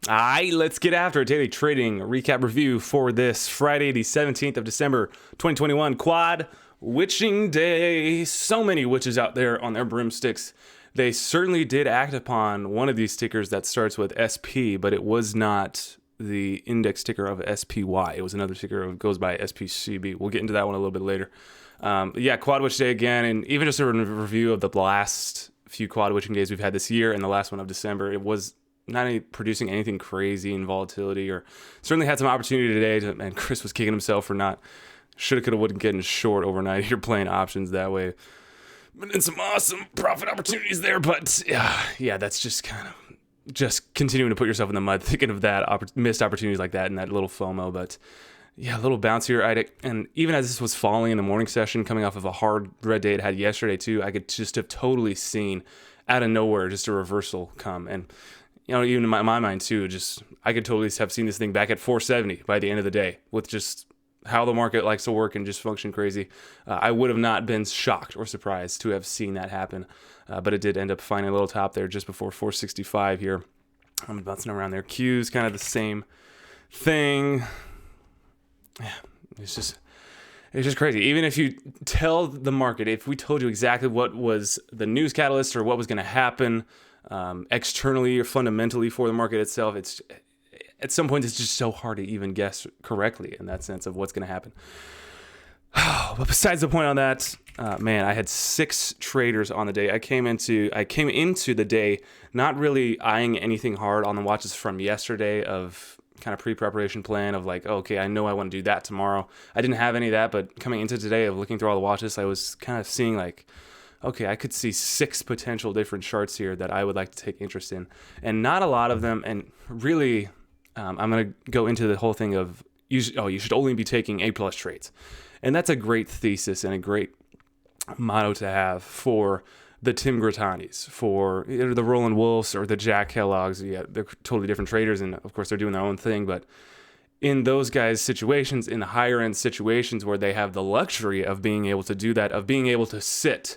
All right, let's get after it. Daily trading recap review for this Friday, the 17th of December, 2021, quad witching day. So many witches out there on their broomsticks. They certainly did act upon one of these tickers that starts with SP, but it was not the index ticker of SPY. It was another ticker that goes by SPCB. We'll get into that one a little bit later. Yeah, quad witch day again, and even just a review of the last few quad witching days we've had this year and the last one of December. It was not producing anything crazy in volatility, or certainly had some opportunity today and Chris was kicking himself for not shoulda, coulda, woulda getting short overnight. You're playing options that way. But then some awesome profit opportunities there, but yeah, that's just kind of just continuing to put yourself in the mud, thinking of that missed opportunities like that and that little FOMO. But yeah, a little bounce here. And even as this was falling in the morning session, coming off of a hard red day it had yesterday too, I could just have totally seen out of nowhere just a reversal come. And even in my mind too, just I could totally have seen this thing back at 470 by the end of the day with just how the market likes to work and just function crazy. I would have not been shocked or surprised to have seen that happen, but it did end up finding a little top there just before 465 here. I'm bouncing around there. Q's kind of the same thing. Yeah, it's just crazy. Even if you tell the market, if we told you exactly what was the news catalyst or what was going to happen externally or fundamentally for the market itself, it's at some point it's just so hard to even guess correctly in that sense of what's going to happen. But besides the point on that, man, I had 6 traders on the day. I came into the day not really eyeing anything hard on the watches from yesterday of kind of pre-preparation plan of like, okay, I know I want to do that tomorrow. I didn't have any of that, but coming into today of looking through all the watches, I was kind of seeing like, okay, I could see 6 potential different charts here that I would like to take interest in, and not a lot of them. And really, I'm going to go into the whole thing of you should only be taking A+ trades, and that's a great thesis and a great motto to have for the Tim Gratanis, for either the Roland Wolfs or the Jack Kellogg's. Yeah, they're totally different traders, and of course they're doing their own thing. But in those guys' situations, in the higher end situations where they have the luxury of being able to do that, of being able to sit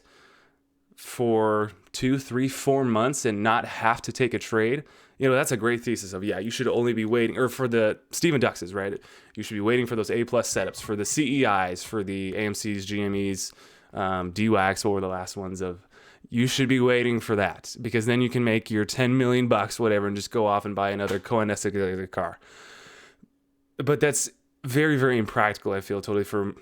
for 2, 3, 4 months and not have to take a trade, that's a great thesis of, you should only be waiting, or for the Stephen Duxes, right? You should be waiting for those A+ setups, for the CEIs, for the AMCs, GMEs, DWACs, what were the last ones of, you should be waiting for that, because then you can make your $10 million, whatever, and just go off and buy another Koenigsegg car. But that's very, very impractical, I feel, totally, for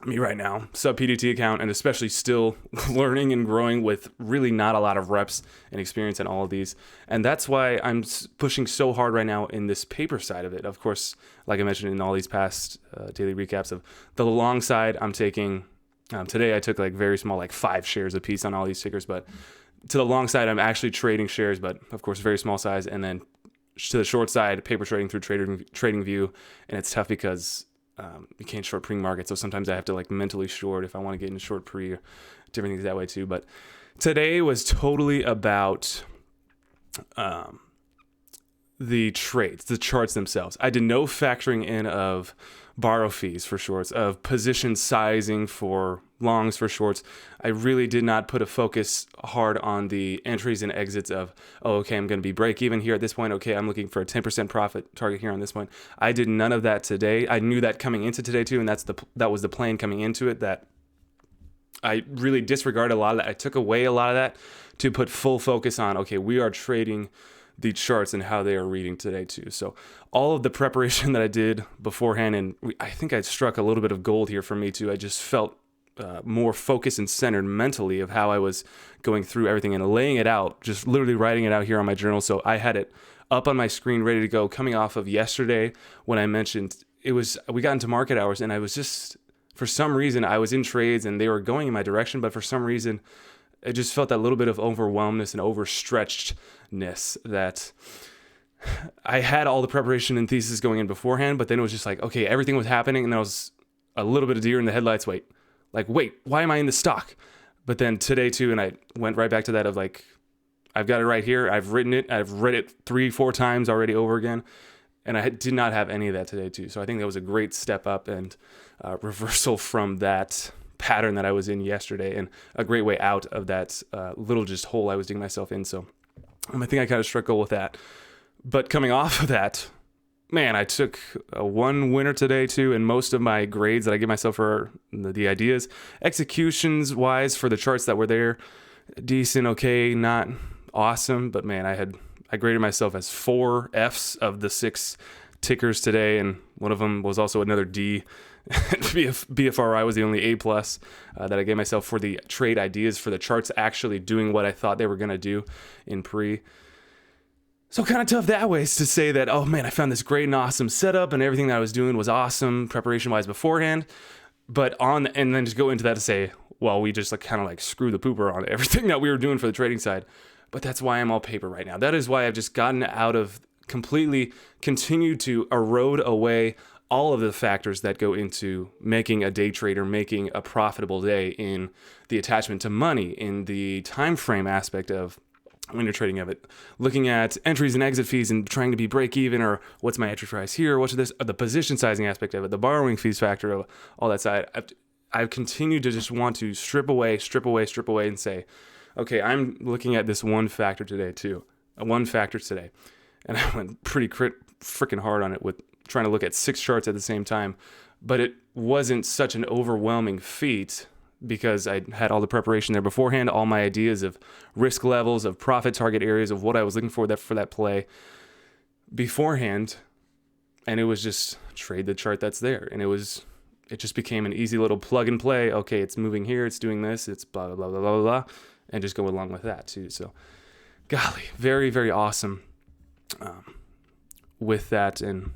me right now, sub PDT account, and especially still learning and growing with really not a lot of reps and experience in all of these. And that's why I'm pushing so hard right now in this paper side of it. Of course, like I mentioned in all these past daily recaps of the long side, I'm taking, today I took like very small, like 5 shares a piece on all these tickers, but to the long side, I'm actually trading shares, but of course, very small size. And then to the short side, paper trading through trading view. And it's tough because you can't short pre-market, so sometimes I have to like mentally short if I want to get into short pre or different things that way too. But today was totally about the trades, the charts themselves. I did no factoring in of borrow fees for shorts, of position sizing for longs for shorts. I really did not put a focus hard on the entries and exits of, okay, I'm going to be break even here at this point. Okay, I'm looking for a 10% profit target here on this point. I did none of that today. I knew that coming into today too, and that was the plan coming into it, that I really disregarded a lot of that. I took away a lot of that to put full focus on, okay, we are trading the charts and how they are reading today too. So all of the preparation that I did beforehand, and I think I struck a little bit of gold here for me too. I just felt more focused and centered mentally of how I was going through everything and laying it out, just literally writing it out here on my journal. So I had it up on my screen ready to go, coming off of yesterday when I mentioned we got into market hours, and I was just, for some reason, I was in trades and they were going in my direction, but for some reason I just felt that little bit of overwhelmness and overstretchedness, that I had all the preparation and thesis going in beforehand, but then it was just like, okay, everything was happening, and there was a little bit of deer in the headlights. Wait, why am I in the stock? But then today too, and I went right back to that of like, I've got it right here. I've written it. I've read it 3-4 times already over again. And I did not have any of that today too. So I think that was a great step up and reversal from that pattern that I was in yesterday, and a great way out of that little just hole I was digging myself in. So I think I kind of struck gold with that. But coming off of that, man, I took one winner today too, and most of my grades that I give myself for the ideas, executions wise for the charts that were there, decent, okay, not awesome, but man, I graded myself as 4 Fs of the 6 tickers today, and one of them was also another D. BFRI was the only A plus that I gave myself for the trade ideas for the charts actually doing what I thought they were going to do in pre. So kind of tough that way to say that, oh man, I found this great and awesome setup and everything that I was doing was awesome preparation wise beforehand. And then just go into that to say, well, we just kind of screw the pooper on everything that we were doing for the trading side. But that's why I'm all paper right now. That is why I've just gotten out of completely continued to erode away all of the factors that go into making a day trader, making a profitable day in the attachment to money, in the time frame aspect of when you're trading of it, looking at entries and exit fees and trying to be break even, or what's my entry price here, what's this, the position sizing aspect of it, the borrowing fees factor of all that side. I've continued to just want to strip away and say, okay, I'm looking at this one factor today too, one factor today. And I went pretty freaking hard on it with trying to look at 6 charts at the same time, but it wasn't such an overwhelming feat because I had all the preparation there beforehand, all my ideas of risk levels, of profit target areas, of what I was looking for that play beforehand. And it was just trade the chart that's there. And it just became an easy little plug and play. Okay, it's moving here, it's doing this, it's blah, blah, blah, blah, blah, blah, and just go along with that too. So golly, very, very awesome with that. And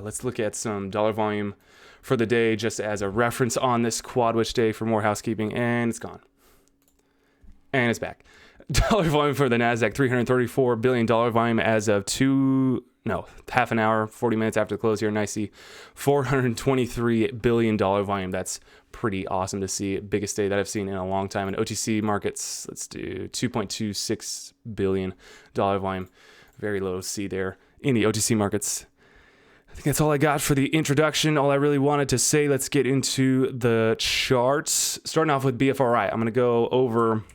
let's look at some dollar volume for the day just as a reference on this quad witch day for more housekeeping, and it's gone. And it's back. Dollar volume for the NASDAQ, $334 billion volume as of half an hour, 40 minutes after the close here. Nicey, $423 billion volume. That's pretty awesome to see. Biggest day that I've seen in a long time. In OTC markets, let's do $2.26 billion volume. Very low C there in the OTC markets. I think that's all I got for the introduction. All I really wanted to say, let's get into the charts. Starting off with BFRI, I'm going to go over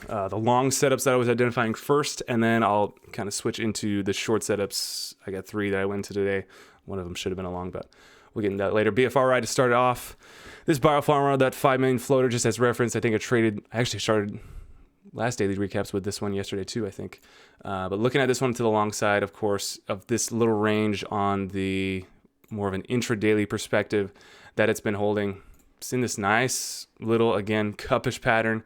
the long setups that I was identifying first, and then I'll kind of switch into the short setups. I got 3 that I went to today. One of them should have been a long, but we'll get into that later. BFRI to start off. This biopharma, that 5 million floater, just as reference, I think I actually started last daily recaps with this one yesterday too, I think. But looking at this one to the long side, of course, of this little range on the more of an intra-daily perspective that it's been holding. It's in this nice little, again, cupish pattern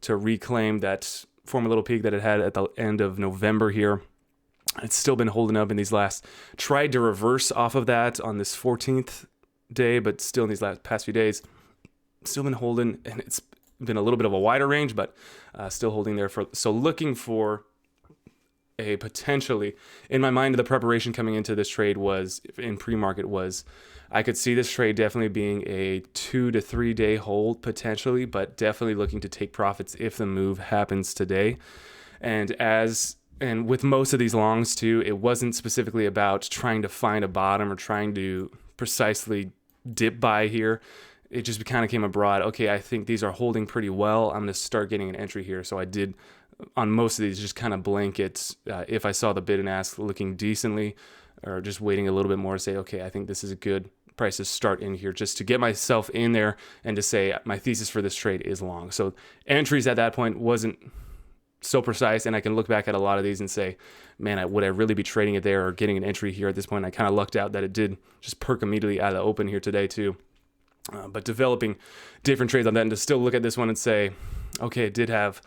to reclaim that former little peak that it had at the end of November here. It's still been holding up in these tried to reverse off of that on this 14th day, but still in these past few days, still been holding, and it's been a little bit of a wider range, but still holding there. So looking for a potentially, in my mind, the preparation coming into this trade was, in pre-market was, I could see this trade definitely being a 2 to 3 day hold potentially, but definitely looking to take profits if the move happens today. And with most of these longs too, it wasn't specifically about trying to find a bottom or trying to precisely dip buy here. It just kind of came abroad. Okay, I think these are holding pretty well. I'm going to start getting an entry here. So I did, on most of these, just kind of blanket. If I saw the bid and ask looking decently, or just waiting a little bit more to say, okay, I think this is a good price to start in here, just to get myself in there and to say my thesis for this trade is long. So entries at that point wasn't so precise, and I can look back at a lot of these and say, man, would I really be trading it there or getting an entry here at this point? I kind of lucked out that it did just perk immediately out of the open here today too. But developing different trades on that, and to still look at this one and say, okay, it did have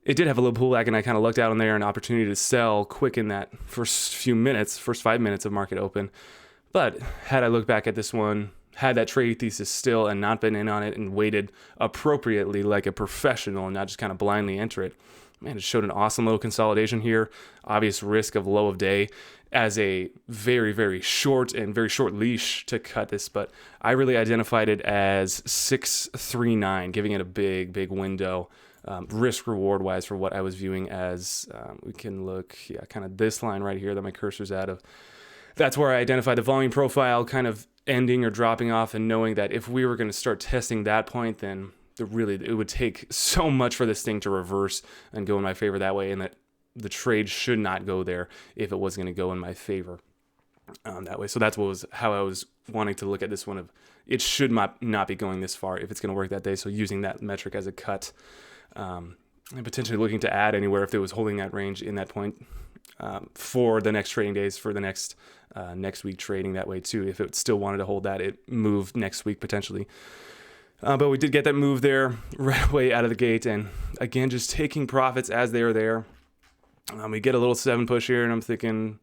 a little pullback, and I kind of lucked out on there, an opportunity to sell quick in that first 5 minutes of market open. But had I looked back at this one, had that trade thesis still and not been in on it and waited appropriately like a professional and not just kind of blindly enter it, man, it showed an awesome little consolidation here. Obvious risk of low of day as a very, very short leash to cut this, but I really identified it as 639, giving it a big, big window, risk reward wise for what I was viewing as, we can look, kind of this line right here that my cursor's out of. That's where I identified the volume profile kind of ending or dropping off, and knowing that if we were going to start testing that point, then it would take so much for this thing to reverse and go in my favor that way, and that the trade should not go there if it was going to go in my favor that way. So that's how I was wanting to look at this one of it should not be going this far if it's going to work that day. So using that metric as a cut and potentially looking to add anywhere if it was holding that range in that point for the next trading days, for the next week trading that way too. If it still wanted to hold that, it moved next week potentially. But we did get that move there right away out of the gate. And again, just taking profits as they are there. We get a little 7 push here and I'm thinking,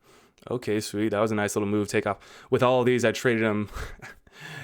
okay, sweet. That was a nice little move, take off. With all of these, I traded them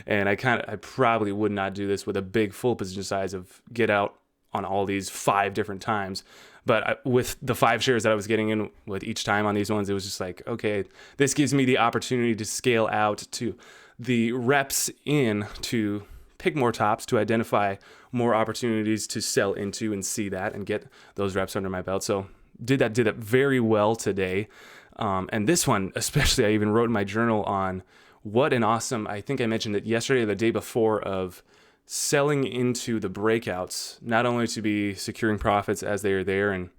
and I probably would not do this with a big full position size of get out on all these 5 different times. But with the 5 shares that I was getting in with each time on these ones, it was just like, okay, this gives me the opportunity to scale out to the reps in to pick more tops, to identify more opportunities to sell into and see that and get those reps under my belt. So did that very well today. And this one, especially, I even wrote in my journal on what an awesome, I think I mentioned it yesterday or the day before, of selling into the breakouts, not only to be securing profits as they are there and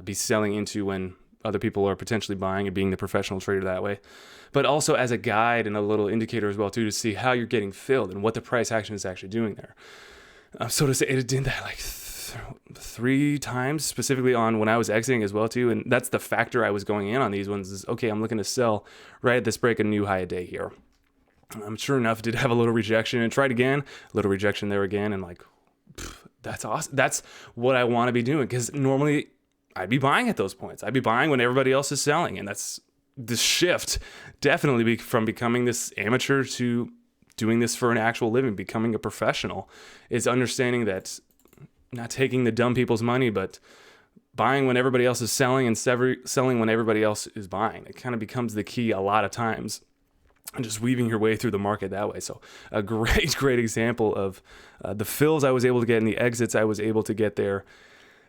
be selling into when other people are potentially buying and being the professional trader that way, but also as a guide and a little indicator as well too, to see how you're getting filled and what the price action is actually doing there. So to say, it did that like 3 times specifically on when I was exiting as well too. And that's the factor I was going in on these ones is, okay, I'm looking to sell right at this break, a new high a day here. Sure enough, did have a little rejection and tried again, a little rejection there again. And like, that's awesome. That's what I want to be doing. Because normally I'd be buying at those points. I'd be buying when everybody else is selling. And that's the shift definitely from becoming this amateur to doing this for an actual living, becoming a professional, is understanding that not taking the dumb people's money, but buying when everybody else is selling and selling when everybody else is buying. It kind of becomes the key a lot of times. And just weaving your way through the market that way. So a great example of the fills I was able to get and the exits I was able to get there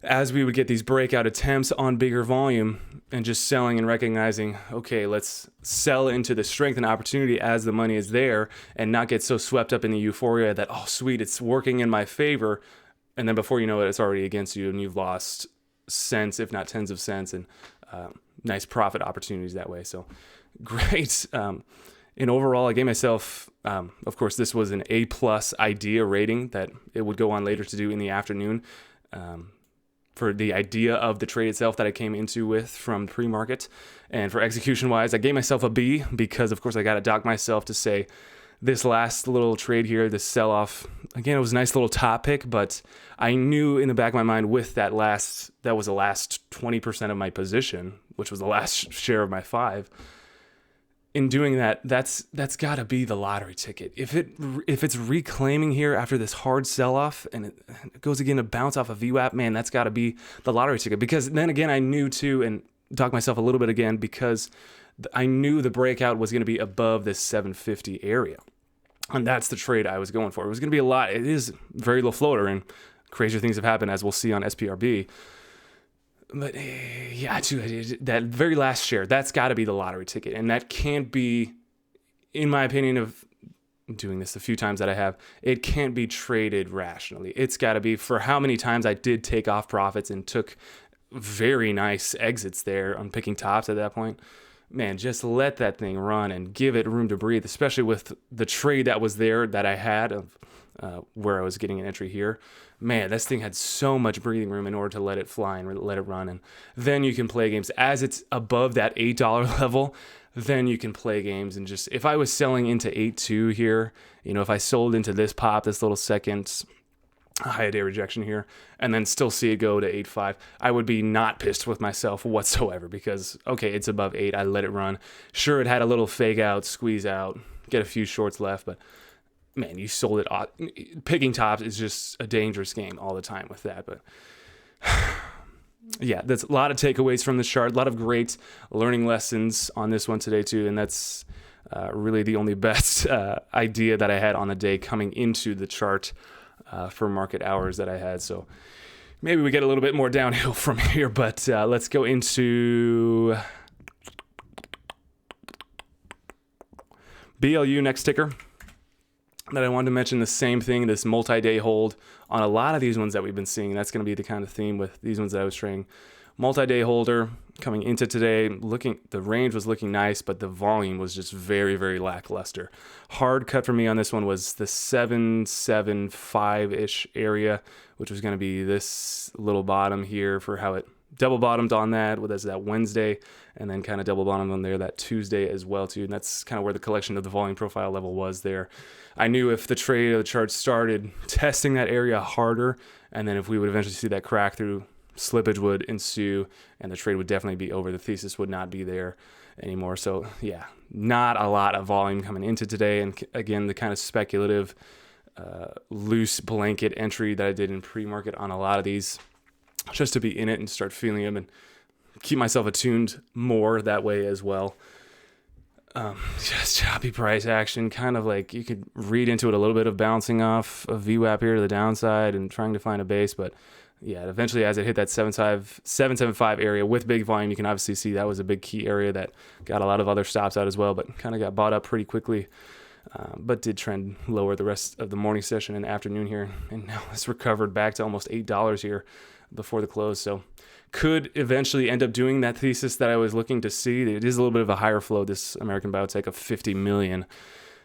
as we would get these breakout attempts on bigger volume and just selling and recognizing, okay, let's sell into the strength and opportunity as the money is there and not get so swept up in the euphoria that, oh, sweet, it's working in my favor. And then before you know it, it's already against you and you've lost cents, if not tens of cents, and nice profit opportunities that way. So great. And overall, I gave myself, of course, this was an A+ idea rating that it would go on later to do in the afternoon for the idea of the trade itself that I came into with from pre-market. And for execution-wise, I gave myself a B because, of course, I got to dock myself to say this last little trade here, this sell-off, again, it was a nice little top pick, but I knew in the back of my mind with that was the last 20% of my position, which was the last share of my 5. In doing that, that's got to be the lottery ticket. If it's reclaiming here after this hard sell-off and it goes again to bounce off a VWAP, man, that's got to be the lottery ticket. Because then again, I knew too, and talk myself a little bit again, because I knew the breakout was going to be above this 750 area. And that's the trade I was going for. It was going to be a lot. It is very low floater, and crazier things have happened, as we'll see on SPRB. But yeah, that very last share, that's got to be the lottery ticket. And that can't be, in my opinion, of doing this a few times that I have, it can't be traded rationally. It's got to be for how many times I did take off profits and took very nice exits there on picking tops at that point. Man, just let that thing run and give it room to breathe, especially with the trade that was there that I had of where I was getting an entry here. Man, this thing had so much breathing room in order to let it fly and let it run. And then you can play games. As it's above that $8 level, then you can play games. And just, if I was selling into 8.2 here, if I sold into this pop, this little second high a day rejection here, and then still see it go to 8.5, I would be not pissed with myself whatsoever because, okay, it's above 8. I let it run. Sure, it had a little fake out, squeeze out, get a few shorts left, but man, you sold it. Picking tops is just a dangerous game all the time with that. But yeah, there's a lot of takeaways from this chart, a lot of great learning lessons on this one today too. And that's really the only best idea that I had on the day coming into the chart for market hours that I had. So maybe we get a little bit more downhill from here, but let's go into BLU next ticker. That I wanted to mention the same thing, this multi-day hold on a lot of these ones that we've been seeing. That's going to be the kind of theme with these ones that I was trading. multi-day holder coming into today. The range was looking nice, but the volume was just very, very lackluster. Hard cut for me on this one was the 775-ish area, which was going to be this little bottom here for how it double bottomed on that Wednesday, and then kind of double bottomed on there that Tuesday as well too. And that's kind of where the collection of the volume profile level was there. I knew if the trade or the chart started testing that area harder, and then if we would eventually see that crack through, slippage would ensue and the trade would definitely be over. The thesis would not be there anymore. So yeah, not a lot of volume coming into today. And again, the kind of speculative loose blanket entry that I did in pre-market on a lot of these, just to be in it and start feeling them and keep myself attuned more that way as well. Just choppy price action, kind of like you could read into it a little bit of bouncing off a VWAP here to the downside and trying to find a base. But yeah, eventually as it hit that 775 area with big volume, you can obviously see that was a big key area that got a lot of other stops out as well, but kind of got bought up pretty quickly. But did trend lower the rest of the morning session and afternoon here. And now it's recovered back to almost $8 here before the close. So could eventually end up doing that thesis that I was looking to see. It is a little bit of a higher flow, this American biotech of 50 million.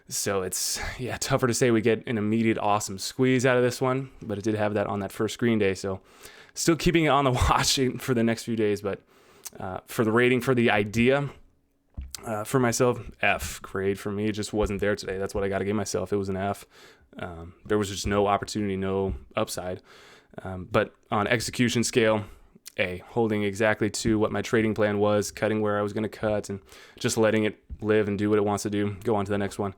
So it's, yeah, tougher to say we get an immediate awesome squeeze out of this one, but it did have that on that first screen day. So still keeping it on the watch for the next few days. But for the rating for the idea, for myself, F grade for me. It just wasn't there today. That's what I got to give myself. It was an F. There was just no opportunity, no upside. But on execution scale, A, holding exactly to what my trading plan was, cutting where I was going to cut, and just letting it live and do what it wants to do. Go on to the next one.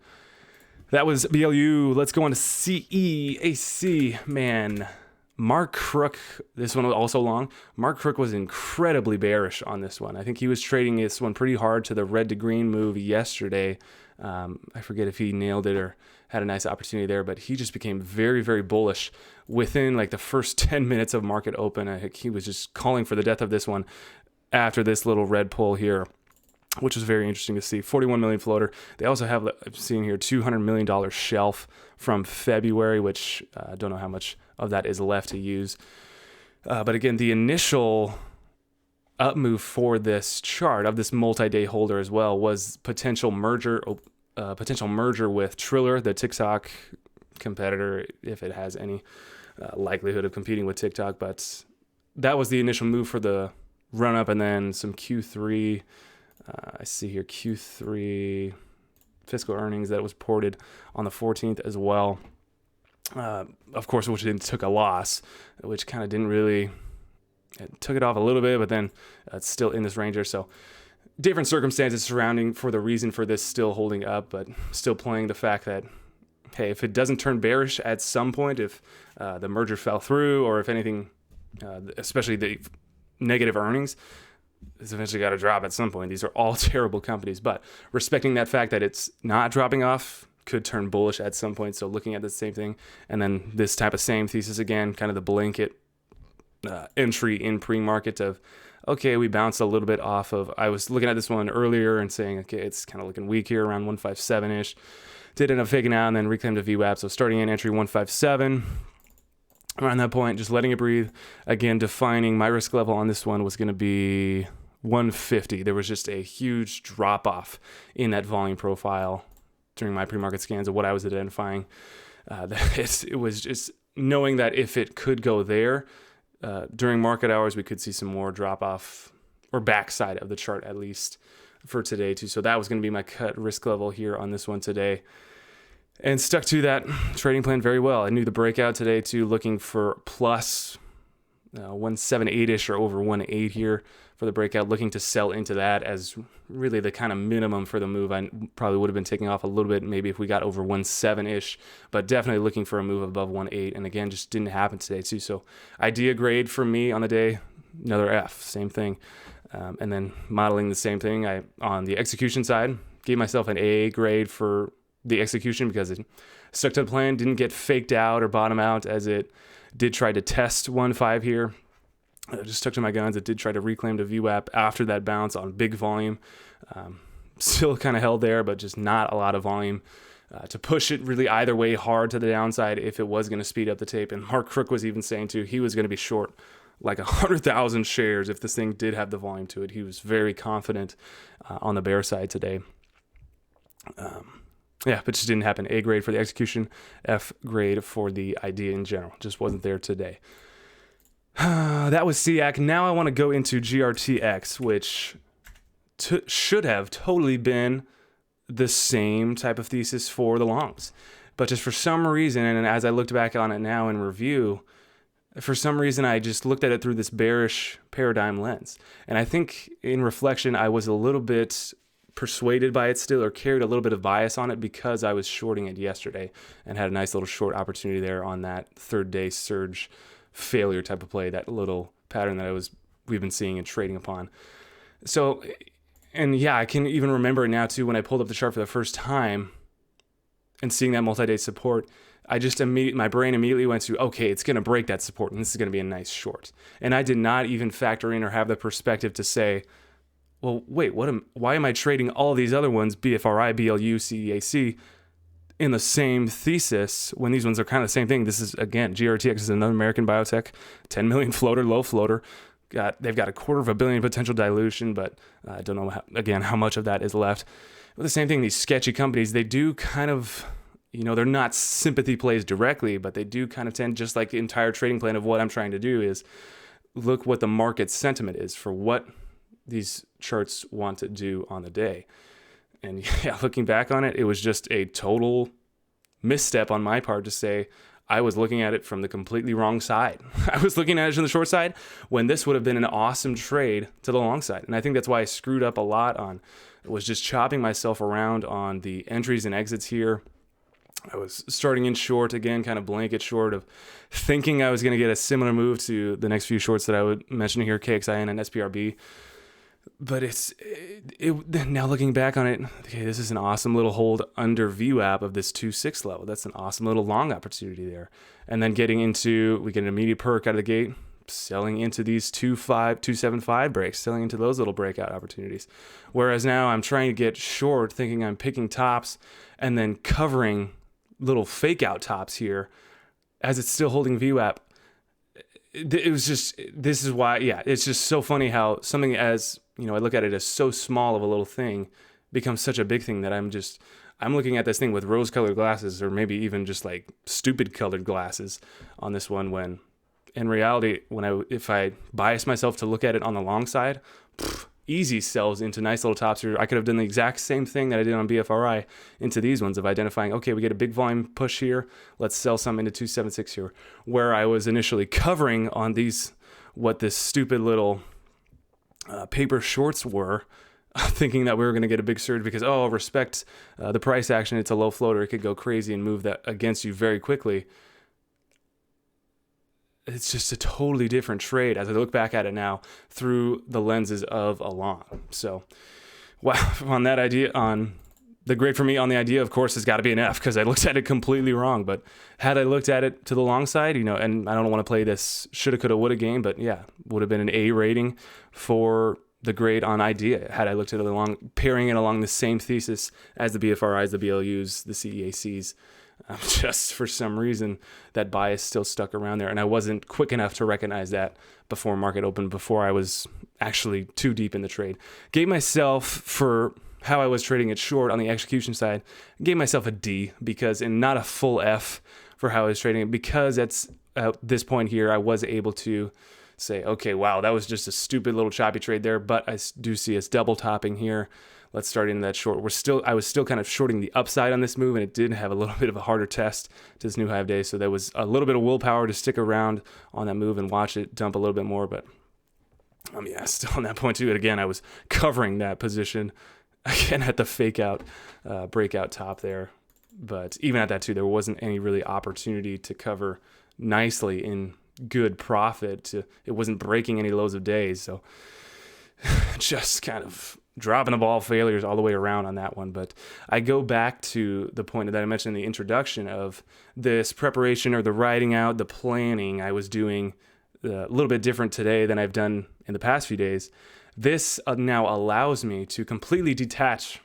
That was BLU. Let's go on to CEAC. Man, Mark Crook, this one was also long. Mark Crook was incredibly bearish on this one. I think he was trading this one pretty hard to the red to green move yesterday. I forget if he nailed it or had a nice opportunity there, but he just became very, very bullish within like the first 10 minutes of market open. I think he was just calling for the death of this one after this little red pull here, which was very interesting to see. 41 million floater. They also have, I'm seeing here, $200 million shelf from February, which I don't know how much of that is left to use. But again, the initial up move for this chart of this multi-day holder as well was potential merger with Triller, the TikTok competitor, if it has any likelihood of competing with TikTok. But that was the initial move for the run up, and then some Q3. I see here Q3 fiscal earnings that was reported on the 14th as well. Of course, which then took a loss, which kind of didn't really, it took it off a little bit, but then it's still in this range there. So different circumstances surrounding for the reason for this still holding up, but still playing the fact that, hey, if it doesn't turn bearish at some point, if the merger fell through, or if anything, especially the negative earnings, it's eventually got to drop at some point. These are all terrible companies, but respecting that fact that it's not dropping off could turn bullish at some point. So looking at the same thing, and then this type of same thesis again, kind of the blanket entry in pre-market of, okay, we bounced a little bit off of, I was looking at this one earlier and saying, okay, it's kind of looking weak here around 157-ish. Did end up faking out and then reclaimed a VWAP. So starting in entry 157. Around that point, just letting it breathe. Again, defining my risk level on this one was going to be 150. There was just a huge drop off in that volume profile during my pre-market scans of what I was identifying. It was just knowing that if it could go there during market hours, we could see some more drop off or backside of the chart, at least for today too. So that was going to be my cut risk level here on this one today. And stuck to that trading plan very well. I knew the breakout today too, looking for plus 178-ish or over 1.8 here for the breakout, looking to sell into that as really the kind of minimum for the move. I probably would have been taking off a little bit maybe if we got over 1.7-ish, but definitely looking for a move above 1.8. And again, just didn't happen today too. So idea grade for me on the day, another F, same thing. And then modeling the same thing, I on the execution side, gave myself an A grade for the execution because it stuck to the plan, didn't get faked out or bottom out as it did try to test 1.5 here. Just stuck to my guns. It did try to reclaim the VWAP after that bounce on big volume. Still kind of held there, but just not a lot of volume to push it really either way hard to the downside if it was going to speed up the tape. And Mark Crook was even saying too, he was going to be short like 100,000 shares if this thing did have the volume to it. He was very confident on the bear side today. Yeah, but just didn't happen. A grade for the execution, F grade for the idea in general. Just wasn't there today. That was SEAC. Now I want to go into GRTX, which should have totally been the same type of thesis for the longs. But just for some reason, and as I looked back on it now in review, for some reason I just looked at it through this bearish paradigm lens. And I think in reflection, I was a little bit persuaded by it still, or carried a little bit of bias on it because I was shorting it yesterday and had a nice little short opportunity there on that third day surge failure type of play, that little pattern that we've been seeing and trading upon. So, and yeah, I can even remember it now too, when I pulled up the chart for the first time and seeing that multi-day support, my brain immediately went to, okay, it's going to break that support and this is going to be a nice short. And I did not even factor in or have the perspective to say, well, wait, why am I trading all these other ones, BFRI, BLU, CEAC, in the same thesis when these ones are kind of the same thing? This is, again, GRTX is another American biotech, 10 million floater, low floater. They've got $250 million potential dilution, but I don't know, how much of that is left. But the same thing, these sketchy companies, they do kind of, they're not sympathy plays directly, but they do kind of tend, just like the entire trading plan of what I'm trying to do is look what the market sentiment is for what these charts want to do on the day. And yeah, looking back on it, it was just a total misstep on my part to say I was looking at it from the completely wrong side. I was looking at it from the short side when this would have been an awesome trade to the long side. And I think that's why I screwed up a lot was just chopping myself around on the entries and exits here. I was starting in short again, kind of blanket short of thinking I was going to get a similar move to the next few shorts that I would mention here, KXIN and SPRB. But now looking back on it, okay, this is an awesome little hold under VWAP of this 2.6 level. That's an awesome little long opportunity there. And then we get an immediate perk out of the gate, selling into these 2.5, 2.75 breaks, selling into those little breakout opportunities. Whereas now I'm trying to get short, thinking I'm picking tops and then covering little fake out tops here as it's still holding VWAP. It was just, this is why, yeah, it's just so funny how something as, I look at it as so small of a little thing becomes such a big thing that I'm looking at this thing with rose-colored glasses, or maybe even just like stupid-colored glasses on this one, when in reality, if I bias myself to look at it on the long side, easy sells into nice little tops here. I could have done the exact same thing that I did on BFRI into these ones of identifying, okay, we get a big volume push here, let's sell some into 276 here, where I was initially covering on these, what this stupid little paper shorts were, thinking that we were going to get a big surge because, respect the price action, it's a low floater, it could go crazy and move that against you very quickly. It's just a totally different trade as I look back at it now through the lenses of a long. So, wow, on that idea, on the grade for me on the idea, of course, has got to be an F because I looked at it completely wrong. But had I looked at it to the long side, and I don't want to play this shoulda, coulda, woulda game, but yeah, would have been an A rating for the grade on idea had I looked at it along, pairing it along the same thesis as the BFRIs, the BLUs, the CEACs. Just for some reason, that bias still stuck around there. And I wasn't quick enough to recognize that before market opened, before I was actually too deep in the trade. Gave myself, for how I was trading it short on the execution side, gave myself a D, and not a full F for how I was trading it, because at this point here, I was able to say, okay, wow, that was just a stupid little choppy trade there, but I do see us double topping here. Let's start into that short. I was still kind of shorting the upside on this move, and it did have a little bit of a harder test to this new high of day. So there was a little bit of willpower to stick around on that move and watch it dump a little bit more. But still on that point too. And again, I was covering that position again at the fake out breakout top there. But even at that too, there wasn't any really opportunity to cover nicely in good profit. It wasn't breaking any lows of days. So just kind of dropping the ball failures all the way around on that one. But I go back to the point that I mentioned in the introduction of this preparation, or the writing out, the planning I was doing a little bit different today than I've done in the past few days. This now allows me to completely detach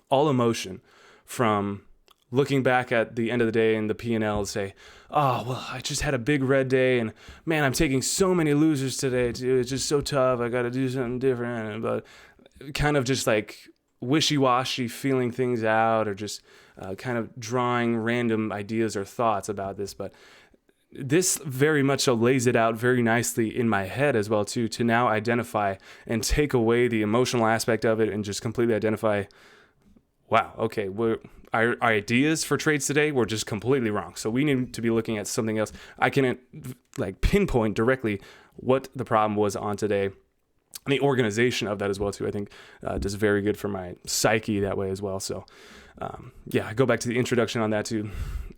all emotion from looking back at the end of the day in the P&L and say, oh, well, I just had a big red day, and man, I'm taking so many losers today, too. It's just so tough. I got to do something different. But kind of just like wishy-washy feeling things out, or just kind of drawing random ideas or thoughts about this. But this very much so lays it out very nicely in my head as well, too, to now identify and take away the emotional aspect of it and just completely identify, wow, okay, our ideas for trades today were just completely wrong. So we need to be looking at something else. I can like pinpoint directly what the problem was on today. And the organization of that as well, too, I think does very good for my psyche that way as well. So I go back to the introduction on that too.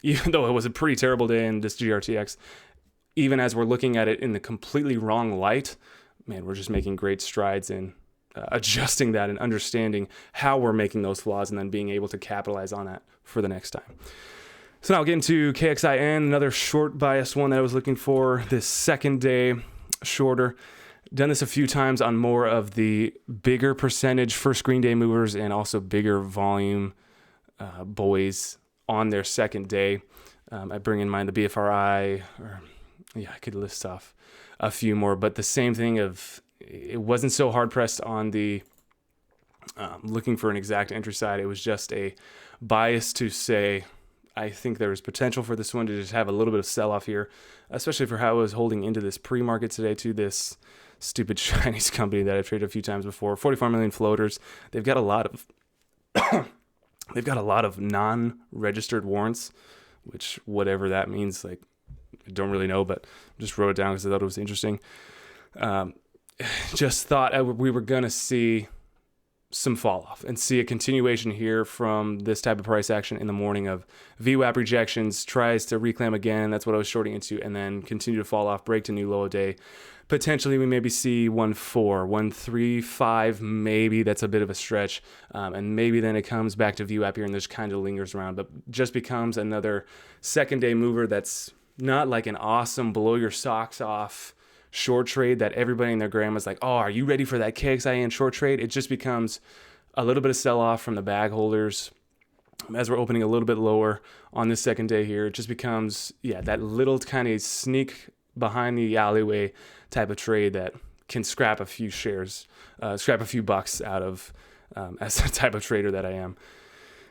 Even though it was a pretty terrible day in this GRTX, even as we're looking at it in the completely wrong light, man, we're just making great strides in adjusting that and understanding how we're making those flaws and then being able to capitalize on that for the next time. So now I'll get into KXIN, another short bias one that I was looking for this second day shorter. Done this a few times on more of the bigger percentage first screen day movers and also bigger volume boys on their second day. I bring in mind the BFRI, I could list off a few more, but the same thing of it wasn't so hard pressed on the looking for an exact entry side. It was just a bias to say, I think there is potential for this one to just have a little bit of sell off here, especially for how it was holding into this pre-market today to this stupid Chinese company that I've traded a few times before. 44 million floaters. They've got a lot of non-registered warrants, which whatever that means, like I don't really know, but I just wrote it down because I thought it was interesting. Just thought we were going to see some fall off and see a continuation here from this type of price action in the morning of VWAP rejections, tries to reclaim again. That's what I was shorting into, and then continue to fall off, break to new low of day. Potentially we maybe see 1.4, 1.35, maybe that's a bit of a stretch. And maybe then it comes back to VWAP here and just kind of lingers around, but just becomes another second day mover that's not like an awesome blow your socks off short trade that everybody and their grandma's like, oh, are you ready for that KXIN short trade? It just becomes a little bit of sell off from the bag holders as we're opening a little bit lower on this second day here. It just becomes, that little kind of sneak behind the alleyway type of trade that can scrap a few shares, scrap a few bucks out of as the type of trader that I am.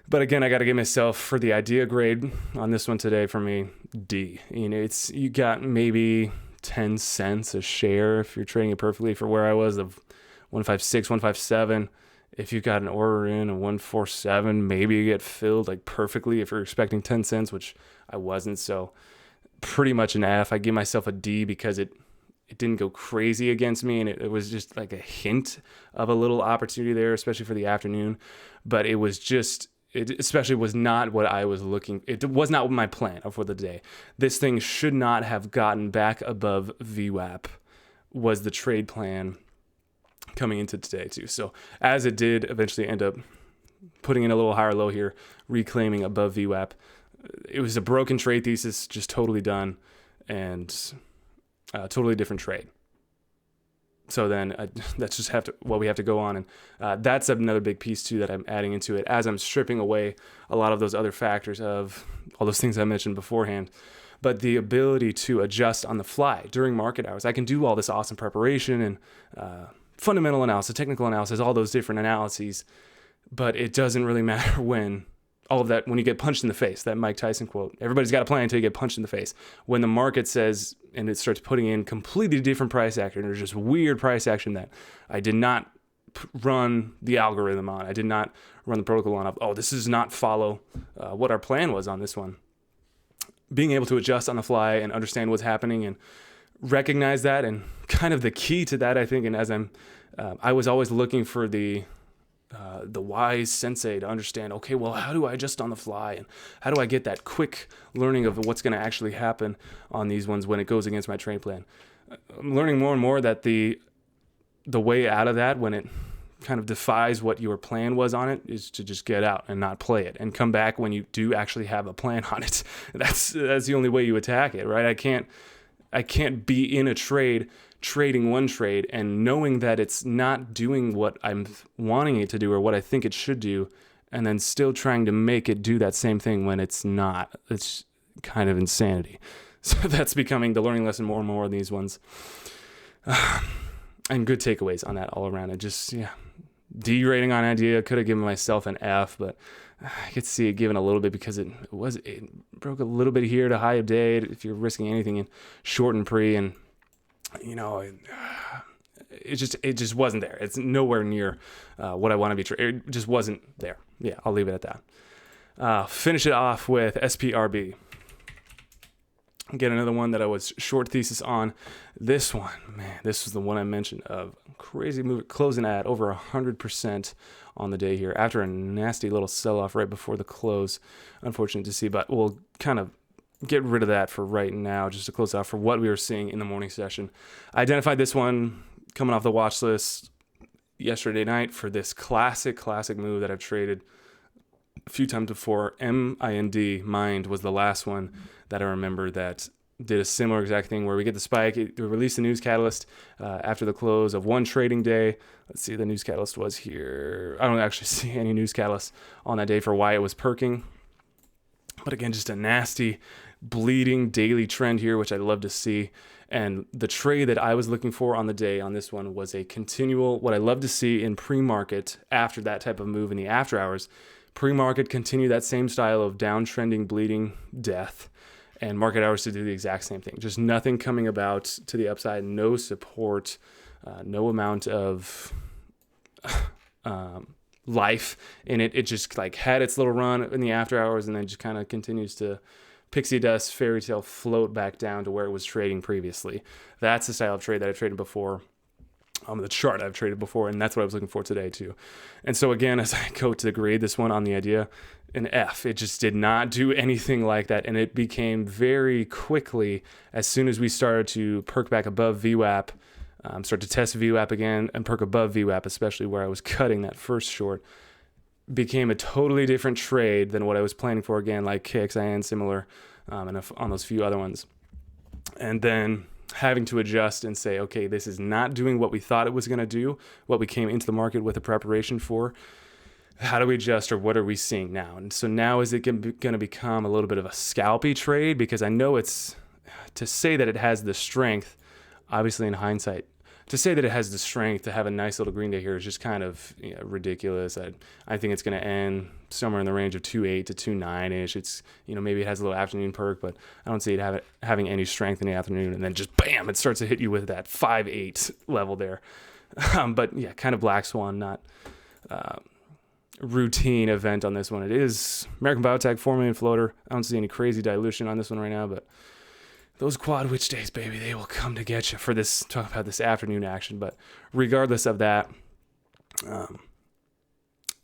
But again, I got to give myself for the idea grade on this one today for me, D. You got maybe 10 cents a share if you're trading it perfectly for where I was of 156, 157. If you got an order in a 147, maybe you get filled like perfectly if you're expecting 10 cents, which I wasn't. So pretty much an F. I give myself a D because it didn't go crazy against me, and it was just like a hint of a little opportunity there, especially for the afternoon. But it was just, it especially was not what I was looking. It was not my plan for the day. This thing should not have gotten back above VWAP was the trade plan coming into today too. So as it did eventually end up putting in a little higher low here, reclaiming above VWAP, it was a broken trade thesis, just totally done, and totally different trade. So then that's just what we have to go on. And that's another big piece too that I'm adding into it as I'm stripping away a lot of those other factors of all those things I mentioned beforehand. But the ability to adjust on the fly during market hours. I can do all this awesome preparation and fundamental analysis, technical analysis, all those different analyses, but it doesn't really matter when all of that, when you get punched in the face, that Mike Tyson quote, everybody's got a plan until you get punched in the face. When the market says, and it starts putting in completely different price action, or just weird price action that I did not run the algorithm on, I did not run the protocol on, this does not follow what our plan was on this one. Being able to adjust on the fly and understand what's happening and recognize that, and kind of the key to that, I think, and as I was always looking for the wise sensei to understand, okay, well, how do I adjust on the fly, and how do I get that quick learning of what's going to actually happen on these ones when it goes against my trade plan. I'm learning more and more that the way out of that, when it kind of defies what your plan was on it, is to just get out and not play it and come back when you do actually have a plan on it. That's the only way you attack it, right? I can't be in a trade trading one trade and knowing that it's not doing what I'm wanting it to do or what I think it should do, and then still trying to make it do that same thing when it's not. It's kind of insanity. So that's becoming the learning lesson more and more of these ones. And good takeaways on that all around. It just, D rating on idea. Could have given myself an F, but I could see it given a little bit because it broke a little bit here to high of day. If you're risking anything in short and pre, and it just wasn't there. It's nowhere near what I want to be. It just wasn't there. Yeah, I'll leave it at that. Finish it off with SPRB. Again, another one that I was short thesis on. This one, man, this was the one I mentioned of crazy move, closing at over 100% on the day here after a nasty little sell-off right before the close. Unfortunate to see, but we'll kind of get rid of that for right now, just to close out for what we were seeing in the morning session. I identified this one coming off the watch list yesterday night for this classic move that I've traded a few times before. Mind was the last one that I remember that did a similar exact thing where we get the spike. It released the news catalyst after the close of one trading day. Let's see, the news catalyst was here. I don't actually see any news catalyst on that day for why it was perking. But again, just a nasty bleeding daily trend here, which I'd love to see. And the trade that I was looking for on the day on this one was a continual, what I love to see in pre-market after that type of move in the after hours. Pre-market continue that same style of downtrending, bleeding death, and market hours to do the exact same thing. Just nothing coming about to the upside, no support, no amount of life in it. It just like had its little run in the after hours and then just kind of continues to pixie dust, fairy tale float back down to where it was trading previously. That's the style of trade that I traded before. The chart I've traded before, and that's what I was looking for today too. And so again, as I go to the grade this one on the idea, an F. It just did not do anything like that, and it became very quickly, as soon as we started to perk back above VWAP, start to test VWAP again and perk above VWAP, especially where I was cutting that first short, became a totally different trade than what I was planning for, again, like KXIN, similar, and on those few other ones. And then having to adjust and say, okay, this is not doing what we thought it was going to do, what we came into the market with a preparation for. How do we adjust, or what are we seeing now? And so now is it going to become a little bit of a scalpy trade? Because I know it's, to say that it has the strength, obviously in hindsight, to say that it has the strength to have a nice little green day here is just kind of ridiculous. I think it's going to end somewhere in the range of 2.8 to 2.9-ish. It's, maybe it has a little afternoon perk, but I don't see it having any strength in the afternoon. And then just bam, it starts to hit you with that 5.8 level there. But yeah, kind of black swan, not routine event on this one. It is American Biotech 4 million floater. I don't see any crazy dilution on this one right now, but those quad witch days, baby, they will come to get you for this, talk about this afternoon action. But regardless of that,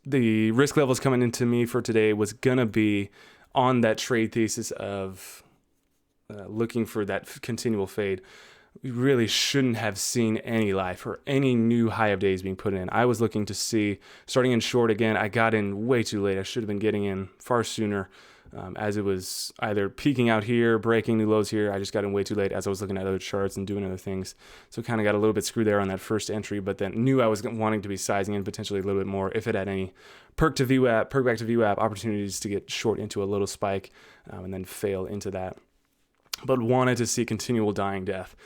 the risk levels coming into me for today was going to be on that trade thesis of looking for that continual fade. We really shouldn't have seen any life or any new high of days being put in. I was looking to see, starting in short again, I got in way too late. I should have been getting in far sooner. As it was either peaking out here, breaking new lows here. I just got in way too late as I was looking at other charts and doing other things. So kind of got a little bit screwed there on that first entry, but then knew I was wanting to be sizing in potentially a little bit more if it had any perk back to VWAP, opportunities to get short into a little spike and then fail into that. But wanted to see continual dying death.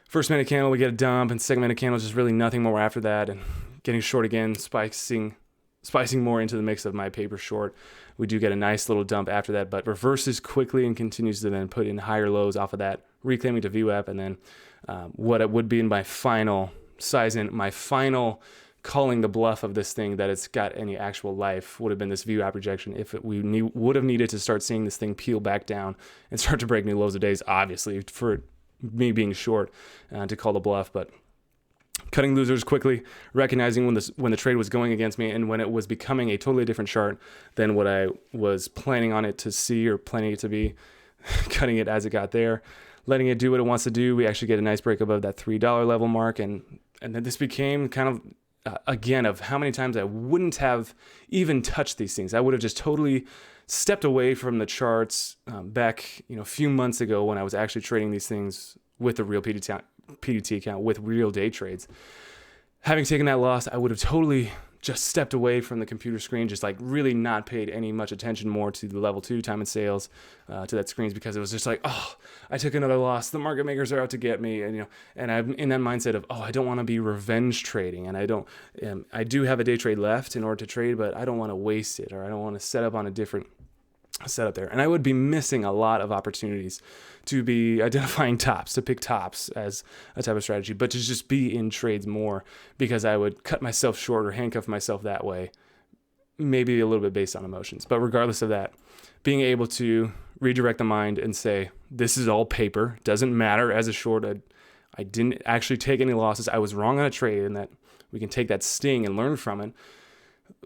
First minute candle, we get a dump, and second minute candle, just really nothing more after that. And getting short again, spicing more into the mix of my paper short. We do get a nice little dump after that, but reverses quickly and continues to then put in higher lows off of that, reclaiming to VWAP, and then what it would be in my final size in, my final calling the bluff of this thing that it's got any actual life would have been this VWAP rejection if we would have needed to start seeing this thing peel back down and start to break new lows of days, obviously, for me being short to call the bluff, but cutting losers quickly, recognizing when the trade was going against me and when it was becoming a totally different chart than what I was planning on it to see or planning it to be, cutting it as it got there, letting it do what it wants to do. We actually get a nice break above that $3 level mark, and then this became kind of, again, of how many times I wouldn't have even touched these things. I would have just totally stepped away from the charts back, a few months ago when I was actually trading these things with the real PDT account with real day trades. Having taken that loss, I would have totally just stepped away from the computer screen, just like really not paid any much attention more to the level 2 time and sales, to that screens, because it was just like, oh, I took another loss. The market makers are out to get me. And, and I'm in that mindset of, oh, I don't want to be revenge trading. And I do have a day trade left in order to trade, but I don't want to waste it, or I don't want to set up on a different setup there. And I would be missing a lot of opportunities to be identifying tops, to pick tops as a type of strategy, but to just be in trades more, because I would cut myself short or handcuff myself that way, maybe a little bit based on emotions. But regardless of that, being able to redirect the mind and say, this is all paper, doesn't matter as a short. I didn't actually take any losses. I was wrong on a trade, and that we can take that sting and learn from it.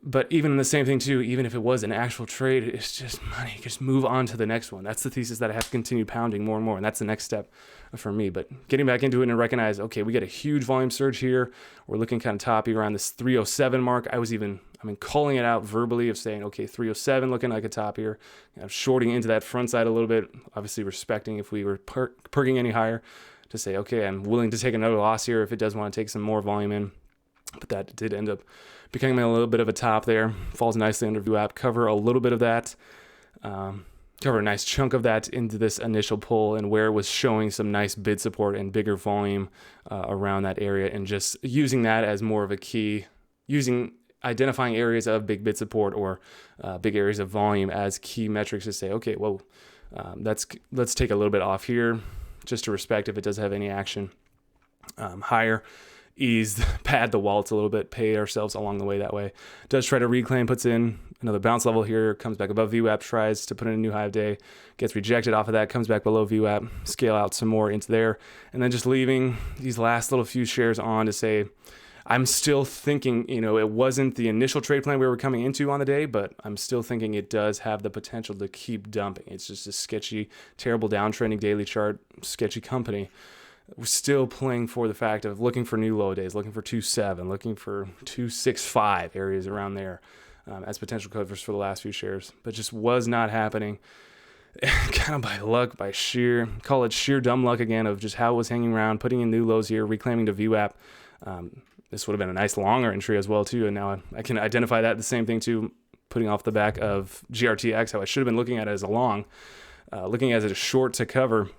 But even in the same thing too, even if it was an actual trade, it's just money. Just move on to the next one. That's the thesis that I have to continue pounding more and more. And that's the next step for me. But getting back into it and recognize, okay, we got a huge volume surge here. We're looking kind of toppy around this 307 mark. I mean, calling it out verbally of saying, okay, 307 looking like a top here. I'm shorting into that front side a little bit, obviously respecting if we were perking any higher, to say, okay, I'm willing to take another loss here if it does want to take some more volume in. But that did end up becoming a little bit of a top there. Falls nicely under VWAP. Cover a little bit of that. Cover a nice chunk of that into this initial pull, and where it was showing some nice bid support and bigger volume around that area, and just using that as more of a key, identifying areas of big bid support or big areas of volume as key metrics to say, okay, well, let's take a little bit off here just to respect if it does have any action higher. Pad the wallets a little bit, pay ourselves along the way that way. Does try to reclaim, puts in another bounce level here, comes back above VWAP, tries to put in a new high of day, gets rejected off of that, comes back below VWAP, scale out some more into there, and then just leaving these last little few shares on to say, I'm still thinking, it wasn't the initial trade plan we were coming into on the day, but I'm still thinking it does have the potential to keep dumping. It's just a sketchy, terrible downtrending daily chart, sketchy company. We're still playing for the fact of looking for new low days, looking for 2.7, looking for 2.65 areas around there as potential covers for the last few shares, but just was not happening. Kind of by luck, call it sheer dumb luck again, of just how it was hanging around, putting in new lows here, reclaiming to VWAP. This would have been a nice longer entry as well too, and now I can identify that the same thing too, putting off the back of GRTX, how I should have been looking at it as a long, looking at it as a short to cover.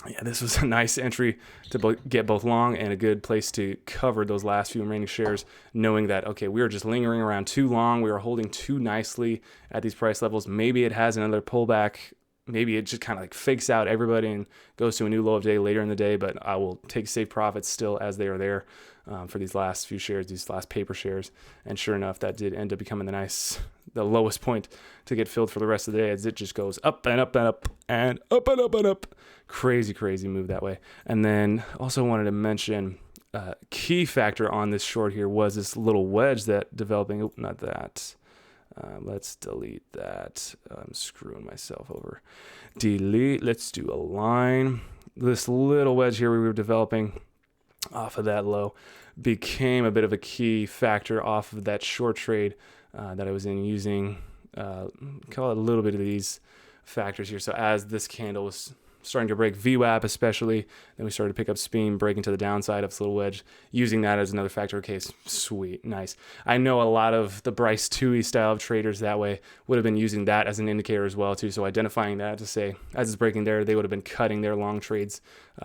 Yeah, this was a nice entry to get both long and a good place to cover those last few remaining shares, knowing that, okay, we were just lingering around too long. We were holding too nicely at these price levels. Maybe it has another pullback. Maybe it just kind of like fakes out everybody and goes to a new low of day later in the day, but I will take safe profits still as they are there for these last few shares, these last paper shares. And sure enough, that did end up becoming the lowest point to get filled for the rest of the day, as it just goes up and up and up and up and up and up. Crazy move that way. And then also wanted to mention key factor on this short here was this little wedge that developing. Not that. Let's delete that. I'm screwing myself over. Delete. Let's do a line. This little wedge here we were developing off of that low became a bit of a key factor off of that short trade that I was in using. Call it a little bit of these factors here. So as this candle was starting to break VWAP especially, then we started to pick up steam, breaking to the downside of this little wedge, using that as another factor. Okay, sweet, nice. I know a lot of the Bryce Toohey style of traders that way would have been using that as an indicator as well too, so identifying that to say, as it's breaking there, they would have been cutting their long trades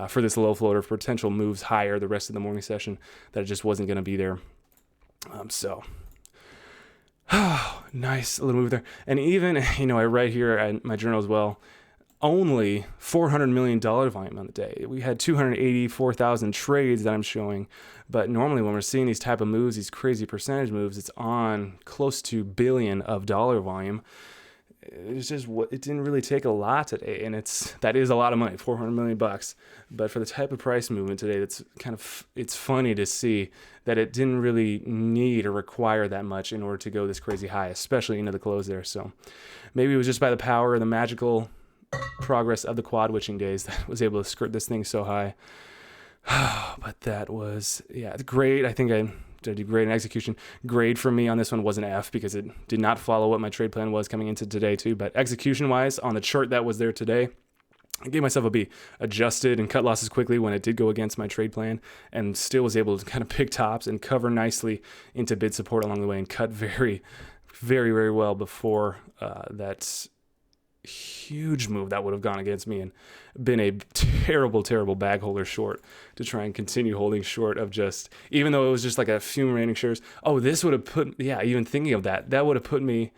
for this low floater for potential moves higher the rest of the morning session, that it just wasn't going to be there. Nice little move there. And even, I write here at my journal as well, only $400 million volume on the day. We had 284,000 trades that I'm showing, but normally when we're seeing these type of moves, these crazy percentage moves, it's on close to $1 billion of dollar volume. It's just it didn't really take a lot today, and that is a lot of money, $400 million. But for the type of price movement today, it's funny to see that it didn't really need or require that much in order to go this crazy high, especially into the close there. So maybe it was just by the power of the magical progress of the quad witching days that was able to skirt this thing so high. But that was, great. I think I did great in execution. Grade for me on this one was an F because it did not follow what my trade plan was coming into today too. But execution wise on the chart that was there today, I gave myself a B, adjusted and cut losses quickly when it did go against my trade plan, and still was able to kind of pick tops and cover nicely into bid support along the way and cut very, very, very well before that huge move that would have gone against me and been a terrible, terrible bag holder short to try and continue holding short of just, even though it was just like a few remaining shares. Oh, this would have put, yeah, even thinking of that, that would have put me,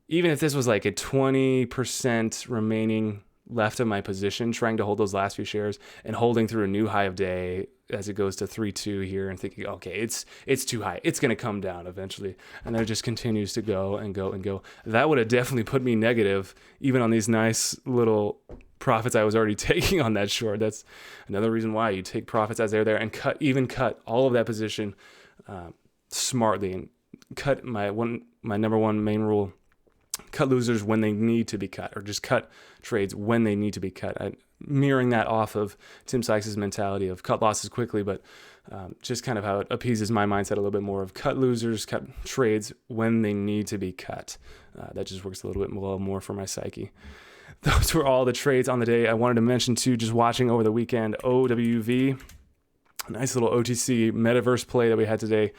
even if this was like a 20% remaining left of my position, trying to hold those last few shares and holding through a new high of day as it goes to 3.2 here and thinking, okay, it's too high. It's going to come down eventually. And then it just continues to go and go and go. That would have definitely put me negative, even on these nice little profits I was already taking on that short. That's another reason why you take profits as they're there and cut all of that position smartly, and cut my number one main rule. Cut losers when they need to be cut, or just cut trades when they need to be cut. Mirroring that off of Tim Sykes' mentality of cut losses quickly, but just kind of how it appeases my mindset a little bit more of cut losers, cut trades when they need to be cut. That just works a little bit more for my psyche. Those were all the trades on the day. I wanted to mention too, just watching over the weekend, OWUV, a nice little OTC metaverse play that we had today.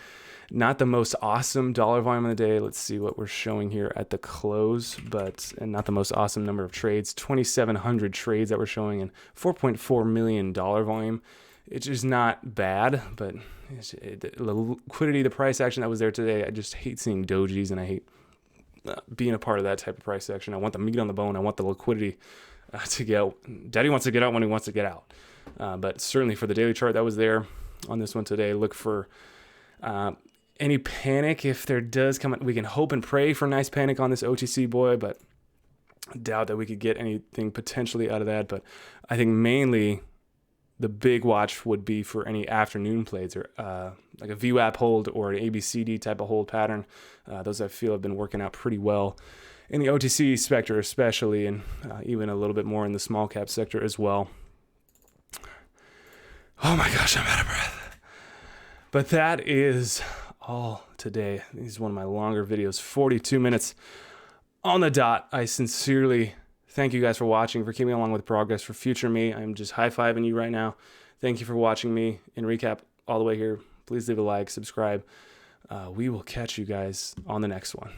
Not the most awesome dollar volume of the day. Let's see what we're showing here at the close, and not the most awesome number of trades. 2,700 trades that we're showing, and $4.4 million volume. It's just not bad, but the liquidity, the price action that was there today, I just hate seeing dojis, and I hate being a part of that type of price action. I want the meat on the bone. I want the liquidity to get out. Daddy wants to get out when he wants to get out. But certainly for the daily chart that was there on this one today, look for any panic. If there does come, we can hope and pray for nice panic on this OTC boy, but I doubt that we could get anything potentially out of that. But I think mainly the big watch would be for any afternoon plays, or like a VWAP hold or an ABCD type of hold pattern. Those I feel have been working out pretty well in the OTC sector especially, and even a little bit more in the small cap sector as well. Oh my gosh, I'm out of breath. But that is all today. This is one of my longer videos, 42 minutes on the dot. I sincerely thank you guys for watching, for keeping along with progress. For future me, I'm just high-fiving you right now. Thank you for watching me in recap all the way here. Please leave a like, subscribe. We will catch you guys on the next one.